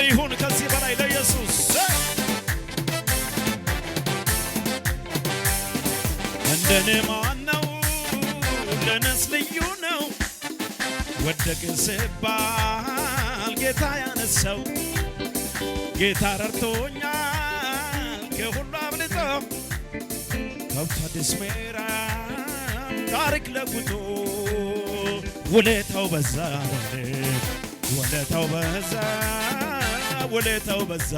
ይሁን ከዚህ በላይ ለኢየሱስ እንደኔ ማነው ለነስ ልዩ ነው ወደቅ ሲባል ጌታ ያነሳው ጌታ ረድቶኛል ከሁሉ አብልጦ ከብቶ ድስሜራ ታሪክ ለጉቶ ውለታው በዛ ውለታው በዛ ውለታው በዛ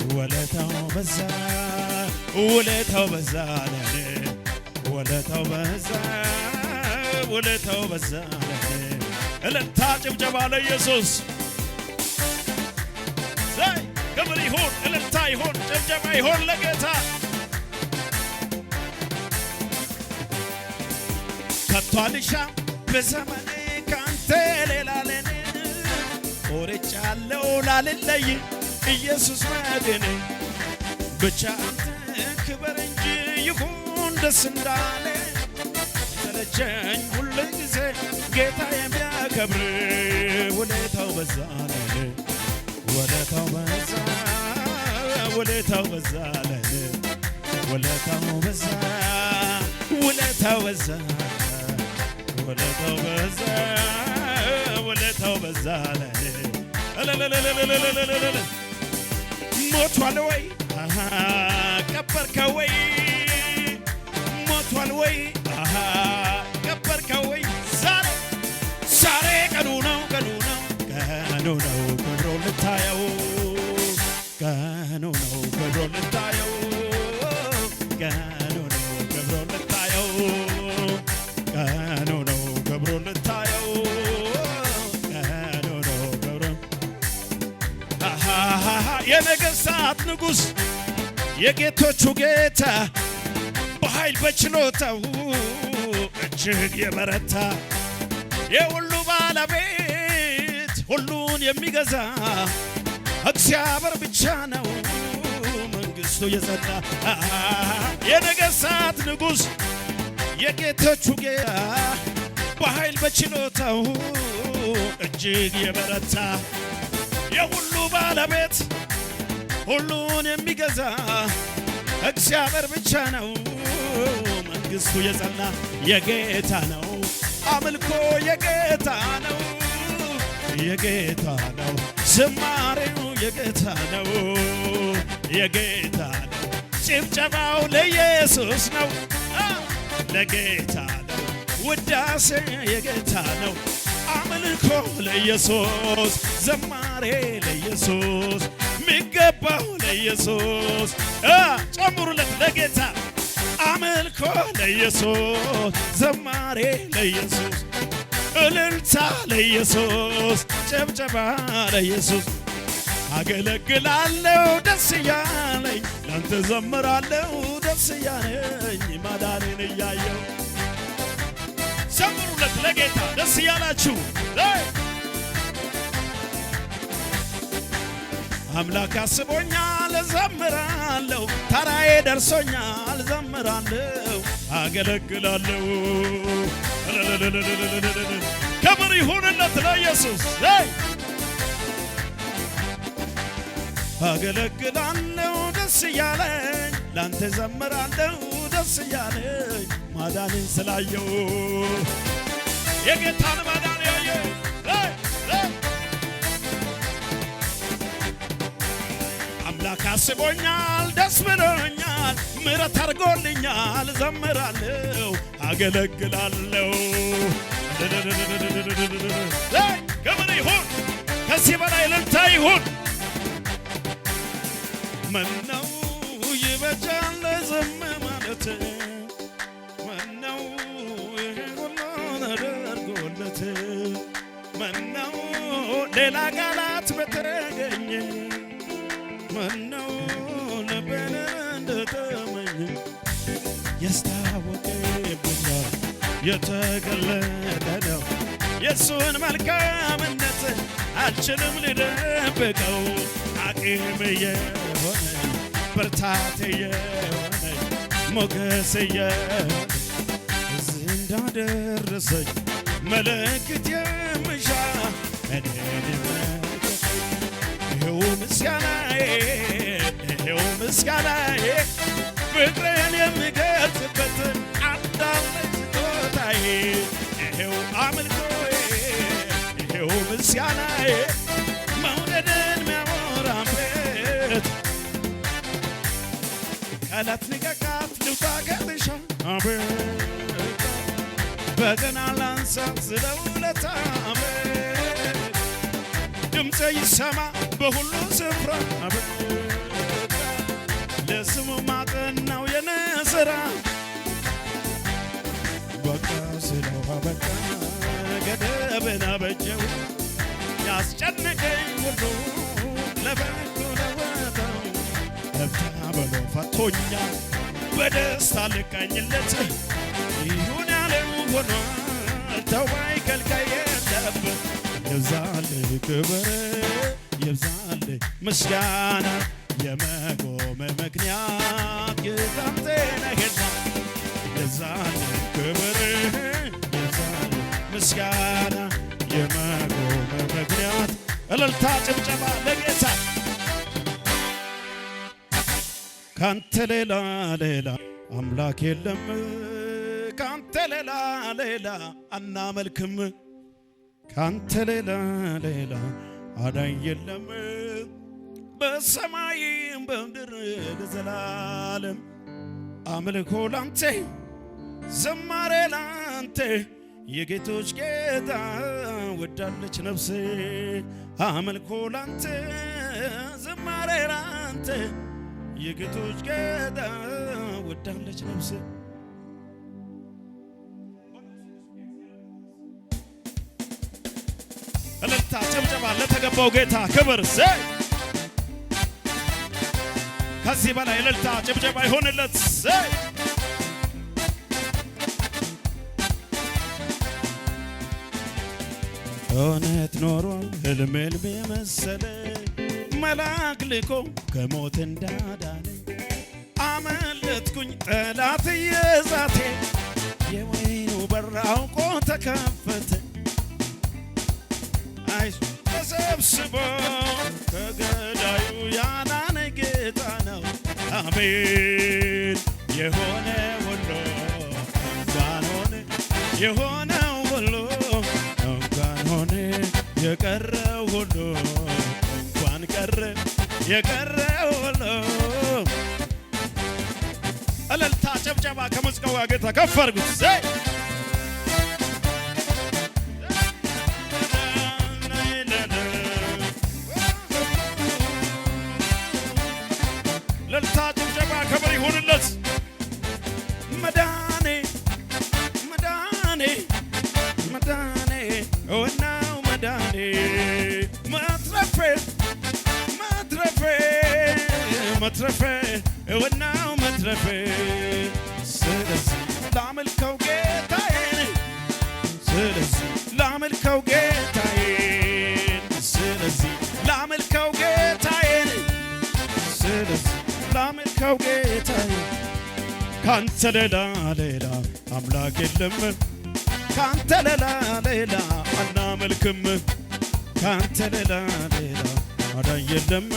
ውለታው በዛ ውለታው በዛ ውለታው በዛ ውለታው በዛ እልልታ ጭብጨባ ለኢየሱስ ዘይ ክብር ይሁን እልልታ ይሁን ጭብጨባ ይሁን ለጌታ ከቶ አልሻም በዘመኔ ካንተ ሌላ ለኔ ቆርጫለሁ ላልለይ ኢየሱስ መድኔ ብቻ አንተ ክበር እንጂ ይሁን ደስ እንዳለ ተለቸኝ ሁሉ ጊዜ ጌታ የሚያከብር ውለታው በዛ ውለታው በዛ ውለታው በዛ ውለታው በዛ ውለታው በዛ ውለታው በዛ ውለታው በዛ ሞቷል ወይ ቀበርከው ወይ ሞቷል ወይ ቀበርከው ወይ ዛሬ ቀኑ ነው ክብሮ ልታየው ቀኑ ነው ክብሮ ልታየው ቀኑ ነው ክብሮ ልታየው ቀኑ ነው ክብሮ ልታየው ቀኑ ነው ክብሮ የነገሥታት ንጉሥ የጌቶቹ ጌታ በኃይል በችሎታው እጅግ የበረታ የሁሉ ባለቤት ሁሉን የሚገዛ እግዚአብሔር ብቻ ነው መንግሥቱ የጸና የነገሥታት ንጉሥ የጌቶቹ ጌታ በኃይል በችሎታው እጅግ የበረታ የሁሉ ባለቤት ሁሉን የሚገዛ እግዚአብሔር ብቻ ነው መንግሥቱ የጸና የጌታ ነው አምልኮ የጌታ ነው የጌታ ነው ዝማሬው የጌታ ነው የጌታ ነው ጭብጨባው ለኢየሱስ ነው ለጌታ ነው ውዳሴ የጌታ ነው አምልኮ ለኢየሱስ ዘማሬ ለኢየሱስ ሚገባው ለኢየሱስ ጨምሩለት ለጌታ አምልኮ ለኢየሱስ ዘማሬ ለኢየሱስ እልልታ ለኢየሱስ ጨብጨባ ለኢየሱስ አገለግላለሁ ደስ እያለኝ ላንተ ዘምራለሁ ደስ እያለኝ ማዳኔን እያየው ዘምሩለት ለጌታ ደስ እያላችሁ አምላክ አስቦኛል ዘምራለሁ ተራዬ ደርሶኛል ዘምራለሁ አገለግላለሁ ክብር ይሁንለት ለኢየሱስ አገለግላለሁ ደስ እያለኝ ላንተ ዘምራለሁ ደስ እያለኝ ማዳንን ስላየው የጌታን ማዳን ያየ አምላክ አስቦኛል ደስ ብሎኛል ምሕረት አድርጎልኛል ዘምራለሁ አገለግላለሁ ክብር ይሁን ከዚህ በላይ እልልታ ይሁን ምነው ይበጃል ዝም ማለት ምነው ይሄ ሁሉ ተደርጎለት ምነው ሌላ ቃላት በተገኘ ምነው ልቤን እንደተመኘ ያስታወቀብኛል የተገለጠ ነው የእሱን መልካምነት አልችልም ልደብቀው አቅም የሆነኝ ብርታት የሆነኝ ሞገስ የሆነኝ እዚህ እንዳደረሰኝ ምልክት የምሻ እኔን ምስጋናዬ ይኸው ምስጋናዬ ፍቅርን የምገልጽበት አንዳለች ስጦታዬ ይኸው አምልኮዬ ይኸው ምስጋናዬ መውደድን ሚያወራበት ቃላት ንቀቃት ልውጣ ከጥሻ በገና ላንሳ ስለ ውለታ ድምፄ ይሰማ በሁሉ ስፍራ ለስሙ ማጠናው የነስራ በቃ ስለው አበቃ ገደብን አበጀው ያስጨነቀኝ ሁሉ ለበጎ ለወጠው ለፍታ በሎ ፈቶኛል በደስታ ልቃኝለት ይሁን ያለው ሆኗል ተዋይ ከልካይ የለበት ይብዛልህ ክብር ይብዛልህ ምስጋና የመቆም ምክንያት ጌታንተ ነህና ይብዛልህ ክብር ይብዛልህ ምስጋና የመቆም ምክንያት እልልታ ጭብጨባ ለጌታ ካንተ ሌላ አምላክ የለም ካንተ ሌላ አናመልክም ካንተ ሌላ አዳኝ የለም በሰማይም በምድር ለዘላለም አምልኮ ላንተ ዝማሬ ላንተ የጌቶች ጌታ ወዳለች ነፍሴ አምልኮ ላንተ ዝማሬ ላንተ የጌቶች ጌታ ወዳለች ነፍሴ እልልታ ጭብጨባ ለተገባው ጌታ ክብር ከዚህ በላይ እልልታ ጭብጨባ ይሆንለት እውነት ኖሯል ህልም የመሰለ መልአክ ልኮ ከሞት እንዳዳነኝ አመለጥኩኝ ጠላት የዛቴ የወይኑ በር አውቆ ተከፈተ ተሰብስቦ ከገዳዩ ያዳነ ጌታ ነው አሜን የሆነ ሁሉ እንኳን ሆነ የሆነው ሁሉ እንኳን ሆነ የቀረው ሁሉ እንኳን ቀረ የቀረው ሁሉ እልልታ ጨብጨባ ከሙዚቃው ጋር ጌታ ከፍ አድርጉት እልልታ ጭብጨባ ክብር ይሁንለት መዳኔ መዳኔ መዳኔ ወናው መዳኔ መትረፌ መትረፌ መትረፌ ወናው መትረፌ ስለዚህ ላመልከው ጌታዬን ስለዚህ ላመልከው ጌታዬን ስለዚህ ላመልከው ጌታዬን ስለዚህ ላመልከው ጌታዬ ካንተ ሌላ አምላክ የለም ካንተ ሌላ አናመልክም ካንተ ሌላ አዳኝ የለም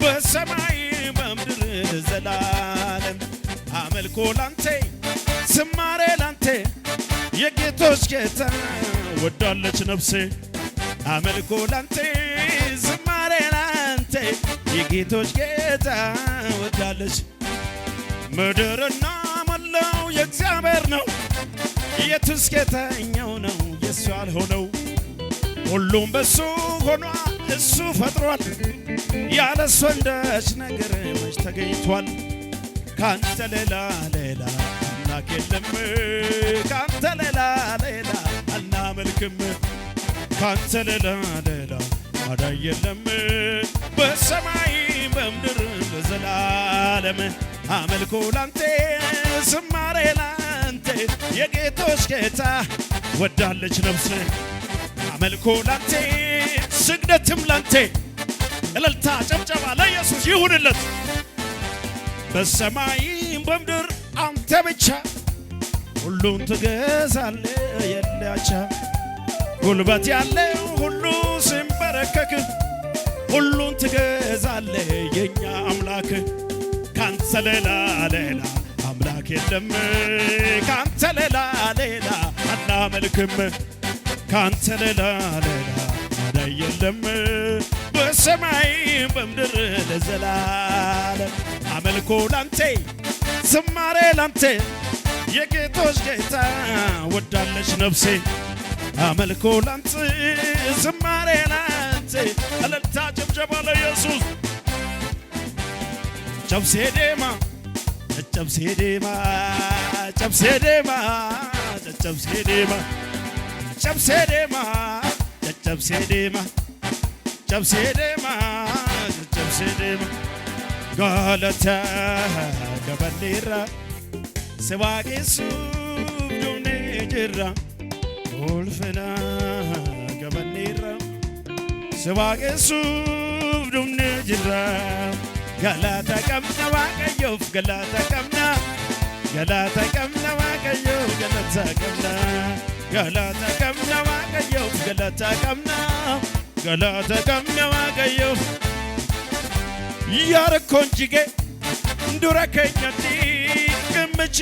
በሰማይ በምድር ዘላለም አመልኮ ላንተ ዝማሬ ላንተ የጌቶች ጌታ ወዳለች ነፍሴ አመልኮ ላንተ ዝማሬ ላንተ የጌቶች ጌታ ወዳለች ምድርና ሞላው የእግዚአብሔር ነው የቱስ ጌታኛው ነው የሱ ያልሆነው ሁሉም በሱ ሆኗል እሱ ፈጥሯል ያለሱ አንዳች ነገር መች ተገኝቷል ካንተ ሌላ አምላክ የለም ካንተ ሌላ አናመልክም ካንተ ሌላ አዳኝ የለም በሰማይ በምድር ለዘላለም አመልኮ ላንተ ዝማሬ ላንተ የጌቶች ጌታ ወዳለች ነፍሴ አመልኮ ላንተ ስግደትም ላንተ እልልታ ጨብጨባ ለኢየሱስ ይሁንለት በሰማይም በምድር አንተ ብቻ ሁሉን ትገዛለህ የላቻ ጉልበት ያለው ሁሉ ሲንበረከክ ሁሉን ትገዛለህ የኛ አምላክ ካንተ ሌላ አምላክ የለም ካንተ ሌላ አናመልክም ካንተ ሌላ አዳኝ የለም በሰማይ በምድር ለዘላለም አመልኮ ላንተ ዝማሬ ላንተ የጌቶች ጌታ ወዳለች ነፍሴ አመልኮ ላንተ ዝማሬ ላንተ እልልታ ጭብጨባ ለኢየሱስ ጨብሴ ዴማ ጨብሴ ዴማ ጨብሴ ዴማ ጨብሴ ዴማ ጨብሴ ዴማ ጨብሴ ዴማ ጨብሴ ዴማ ጨብሴ ዴማ ጋለታ ገበኔራ ስዋቄሱ ዱኔ ጅራ ኦልፈና ገበኔራ ስዋቄሱ ዱኔ ጅራ ገላታ ቀምና ዋቀዮፍ ገላታ ቀምና ገላታ ቀምና ዋቀዮፍ ገላታ ቀምና ገላታ ቀምና ዋቀዮፍ ገላታ ቀምና ገላታ ቀምና ዋቀዮፍ ያረኮንጂጌ ዱረከኛቲ ቅምቺ